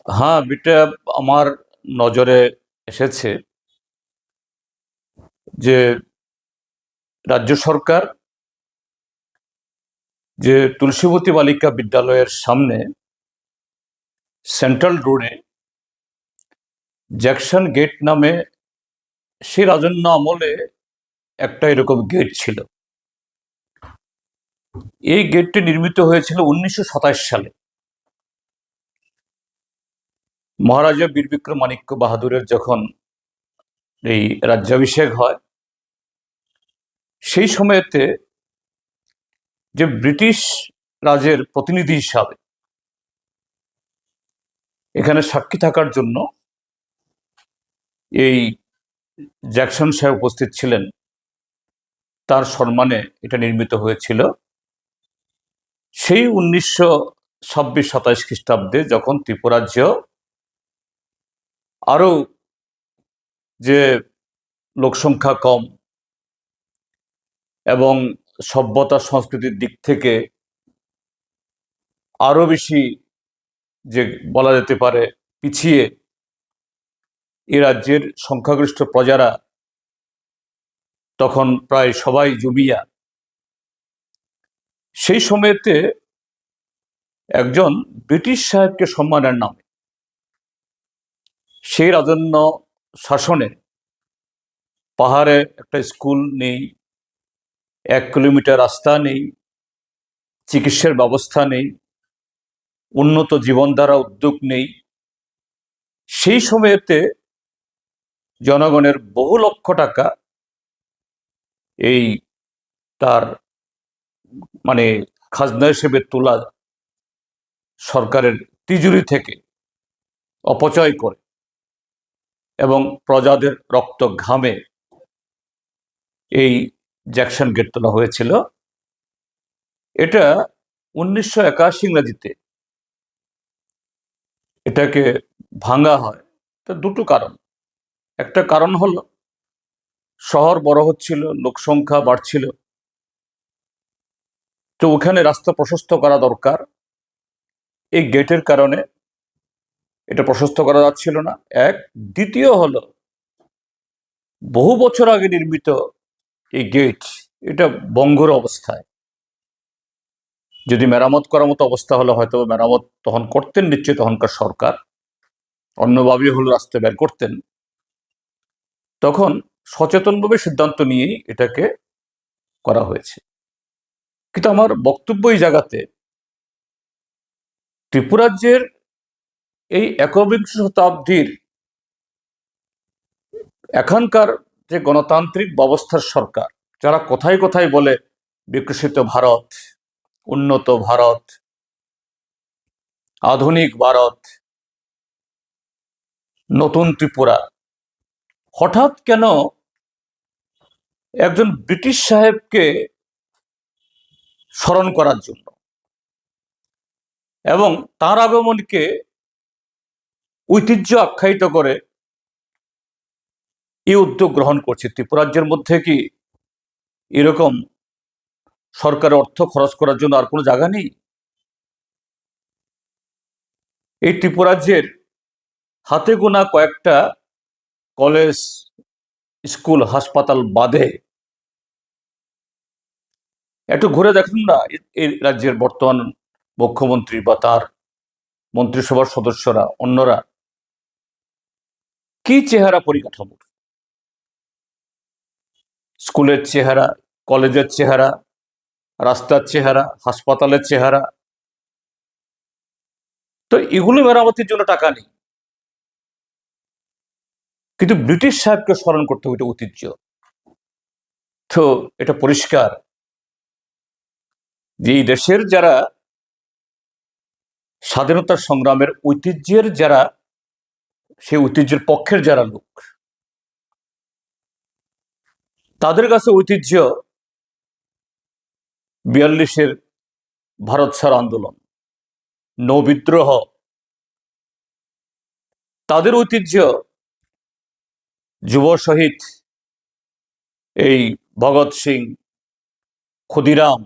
হ্যাঁ, এটা আমার নজরে এসেছে যে রাজ্য সরকার যে তুলসীবতী বালিকা বিদ্যালয়ের সামনে সেন্ট্রাল রোডে জ্যাকসন গেট নামে সে রাজন্য আমলে একটা এরকম গেট ছিল। এই গেটটি নির্মিত হয়েছিল 1927 সালে মহারাজা বীর বিক্রমাদিত্য বাহাদুরের যখন এই রাজ্যাভিষেক হয় সেই সময়তে যে ব্রিটিশ রাজের প্রতিনিধি হিসাবে এখানে সাক্ষী থাকার জন্য এই জ্যাকসন সাহেব উপস্থিত ছিলেন। তার সম্মানে এটা নির্মিত হয়েছিল সেই 1926-27 খ্রিস্টাব্দে, যখন ত্রিপুরাজ্য আরো যে লোকসংখ্যা কম এবং সভ্যতা সংস্কৃতির দিক থেকে আরো বেশি যে বলা যেতে পারে পিছিয়ে এ রাজ্যের সংখ্যাগরিষ্ঠ প্রজারা তখন প্রায় সবাই জুবিয়া। সেই সময়তে একজন ব্রিটিশ সাহেবকে সম্মানের নামে সেই রাজন্য শাসনে পাহাড়ে একটা স্কুল নেই, 1 কিলোমিটার রাস্তা নেই, চিকিৎসার ব্যবস্থা নেই, উন্নত জীবনধারা উদ্যোগ নেই। সেই সময়েতে জনগণের বহু লক্ষ টাকা এই তার মানে খাজনা হিসেবে তোলা সরকারের তিজুরি থেকে অপচয় করে এবং প্রজাদের রক্ত ঘামে এই জ্যাকসন গেট তোলা হয়েছিল। এটা 1981 ইংরেজিতে এটাকে ভাঙা হয়। তো দুটো কারণ। একটা কারণ হলো শহর বড় হচ্ছিল, লোকসংখ্যা বাড়ছিল, তো ওখানে রাস্তা প্রশস্ত করা দরকার। এই গেটের কারণে এটা প্রশস্ত করা যাচ্ছিল না, এক। দ্বিতীয় হলো বহু বছর আগে নির্মিত এই গেট, এটা ভঙ্গুর অবস্থায়। যদি মেরামত করার মতো অবস্থা হলে হয়তো মেরামত তখন করতেন নিশ্চয়ই তখনকার সরকার, অন্যভাবে হলো রাস্তা বের করতেন। তখন সচেতনভাবে সিদ্ধান্ত নিয়েই এটাকে করা হয়েছে। কিন্তু আমার বক্তব্য এই জায়গাতে ত্রিপুরাজ্যের এই একবিংশ শতাব্দীর এখনকার যে গণতান্ত্রিক ব্যবস্থার সরকার, যারা কোথায় কোথায় বলে বিকশিত ভারত, উন্নত ভারত, আধুনিক ভারত, নতুন ত্রিপুরা, হঠাৎ কেন একজন ব্রিটিশ সাহেবকে স্মরণ করার জন্য এবং তার আগমনকে ঐতিহ্য আখ্যায়িত করে এই উদ্যোগ গ্রহণ করছে? ত্রিপুরাজ্যের মধ্যে কি এরকম সরকারের অর্থ খরচ করার জন্য আর কোনো জায়গা নেই? এই ত্রিপুরাজ্যের হাতে গোনা কয়েকটা কলেজ, স্কুল, হাসপাতাল বাদে একটু ঘুরে দেখুন না এই রাজ্যের বর্তমান মুখ্যমন্ত্রী বা তার মন্ত্রিসভার সদস্যরা, অন্যরা কি চেহারা পরিকাঠামো, স্কুলের চেহারা, কলেজের চেহারা, রাস্তার চেহারা, হাসপাতালের চেহারা। তো এগুলো মেরামতির জন্য টাকা নেই, কিন্তু ব্রিটিশ সাহেবকে স্মরণ করতে হবে, এটা ঐতিহ্য। তো এটা পরিষ্কার যে এই দেশের যারা স্বাধীনতা সংগ্রামের ঐতিহ্যের যারা, সেই ঐতিহ্যের পক্ষের যারা লোক, তাদের কাছে ঐতিহ্য 42-এর ভারত ছাড় আন্দোলন, নৌ বিদ্রোহ, তাদের ঐতিহ্য যুব শহীদ এই ভগৎ সিং, ক্ষুদিরাম,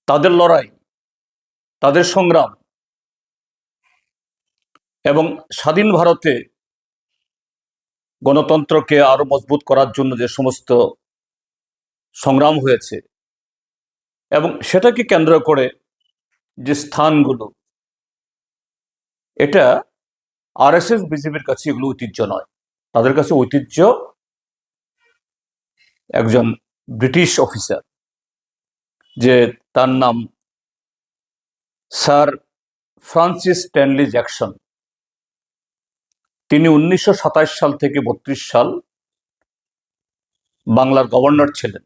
তাদের লড়াই, তাদের সংগ্রাম। এবং স্বাধীন ভারতে গণতন্ত্রকে আরো মজবুত করার জন্য যে সমস্ত সংগ্রাম হয়েছে এবং সেটাকে কেন্দ্র করে যে স্থানগুলো, এটা আরএসএস বিজেপির কাছে এগুলো ঐতিহ্য নয়। তাদের কাছে ঐতিহ্য একজন ব্রিটিশ অফিসার, যে তার নাম স্যার ফ্রান্সিস স্ট্যানলি জ্যাকসন। তিনি 1927 সাল থেকে 32 সাল বাংলার গভর্নর ছিলেন।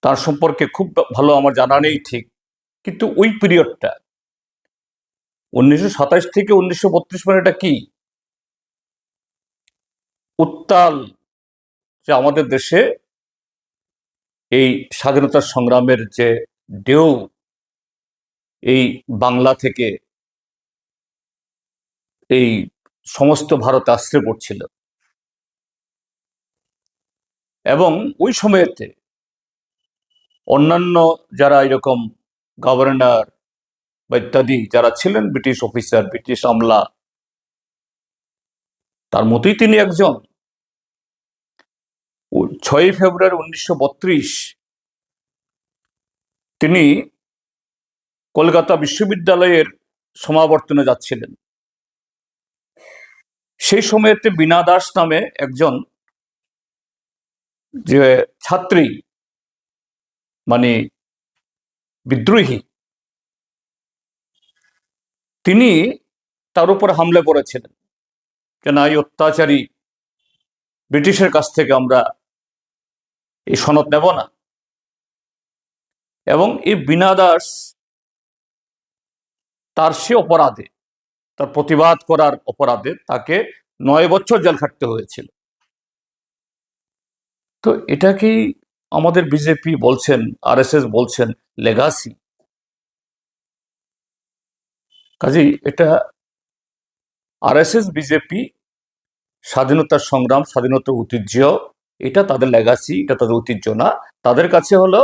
তার সম্পর্কে খুব ভালো আমার জানা নেই ঠিক, কিন্তু ওই পিরিয়ডটা 1927 থেকে 1932 মানে এটা কি উত্তাল, যে আমাদের দেশে এই স্বাধীনতা সংগ্রামের যে ঢেউ এই বাংলা থেকে এই সমস্ত ভারতে আশ্রে পড়ছিল। এবং ওই সময়েতে অন্যান্য যারা এরকম গভর্নর বা ইত্যাদি যারা ছিলেন ব্রিটিশ অফিসার, ব্রিটিশ আমলা, তার মতোই তিনি একজন। 6 ফেব্রুয়ারি 1932 তিনি কলকাতা বিশ্ববিদ্যালয়ের সমাবর্তনে যাচ্ছিলেন। সেই সময়তে বীণা দাস নামে একজন যে ছাত্রী, মানে বিদ্রোহী, তিনি তার উপর হামলে পড়েছিলেন যে না, এই অত্যাচারী ব্রিটিশের কাছ থেকে আমরা এই সনদ নেব না। এবং এই বীণা দাস তার সে অপরাধে, তার প্রতিবাদ করার অপরাধে তাকে 9 বছর জেল খাটতে হয়েছিল। তো এটা কি আমাদের বিজেপি বলছেন, আরএসএস বলছেন লেগাসি? কাজেই এটা আরএসএস বিজেপি স্বাধীনতার সংগ্রাম, স্বাধীনতার ঐতিহ্য, এটা তাদের লেগাসি, এটা তাদের ঐতিহ্য না। তাদের কাছে হলো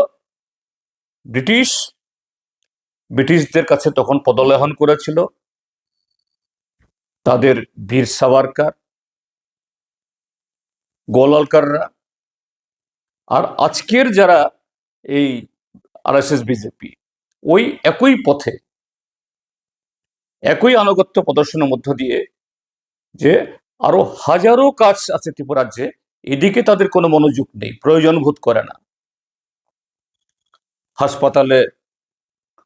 ব্রিটিশদের কাছে তখন পদলেহন করেছিল তাদের বীর সাভারকার, গোলওয়ালকাররা। আর আজকের যারা এই আরএসএস বিজেপি, ওই একই পথে, একই আনুগত্য প্রদর্শনের মধ্য দিয়ে, যে আরো হাজারো কাজ আছে ত্রিপুরাজ্যে, এদিকে তাদের কোনো মনোযোগ নেই, প্রয়োজন বোধ করে না। হাসপাতালে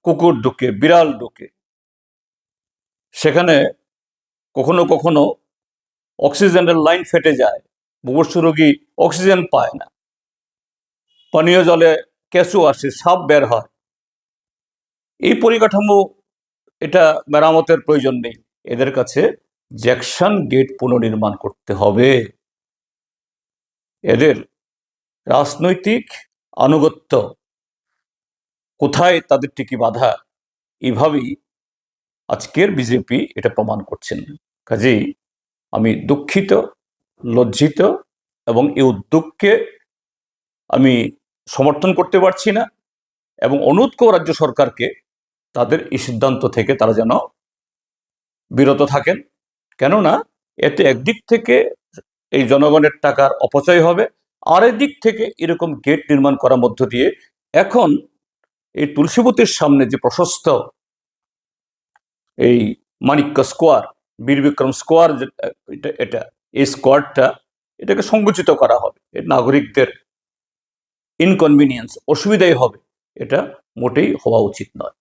কুকুর ঢুকে, বিড়াল ঢুকে, সেখানে কখনো কখনো অক্সিজেনের লাইন ফেটে যায়, মুমূর্ষু রোগী অক্সিজেন পায় না, পানীয় জলে কেঁচো আসে, সাপ বের হয়। এই পরিকাঠামো, এটা মেরামতের প্রয়োজন নেই। এদের কাছে জ্যাকসন গেট পুনর্নির্মাণ করতে হবে। এদের রাজনৈতিক আনুগত্য কোথায় তাদের টিকি বাধা, এইভাবেই আজকের বিজেপি এটা প্রমাণ করছেন। কাজেই আমি দুঃখিত, লজ্জিত, এবং এই উদ্যোগকে আমি সমর্থন করতে পারছি না, এবং অনুরোধ করব রাজ্য সরকারকে তাদের এই সিদ্ধান্ত থেকে তারা যেন বিরত থাকেন। কেননা এতে একদিক থেকে এই জনগণের টাকার অপচয় হবে, আর একদিক থেকে এরকম গেট নির্মাণ করার মধ্য দিয়ে এখন এই তুলসীবতীর সামনে যে প্রশস্ত এই মানিক্য স্কোয়ার, বীর বিক্রম স্কোয়ার, এটা এই স্কোয়ারটা, এটাকে সংকুচিত করা হবে। এর নাগরিকদের ইনকনভিনিয়েন্স, অসুবিধাই হবে। এটা মোটেই হওয়া উচিত নয়।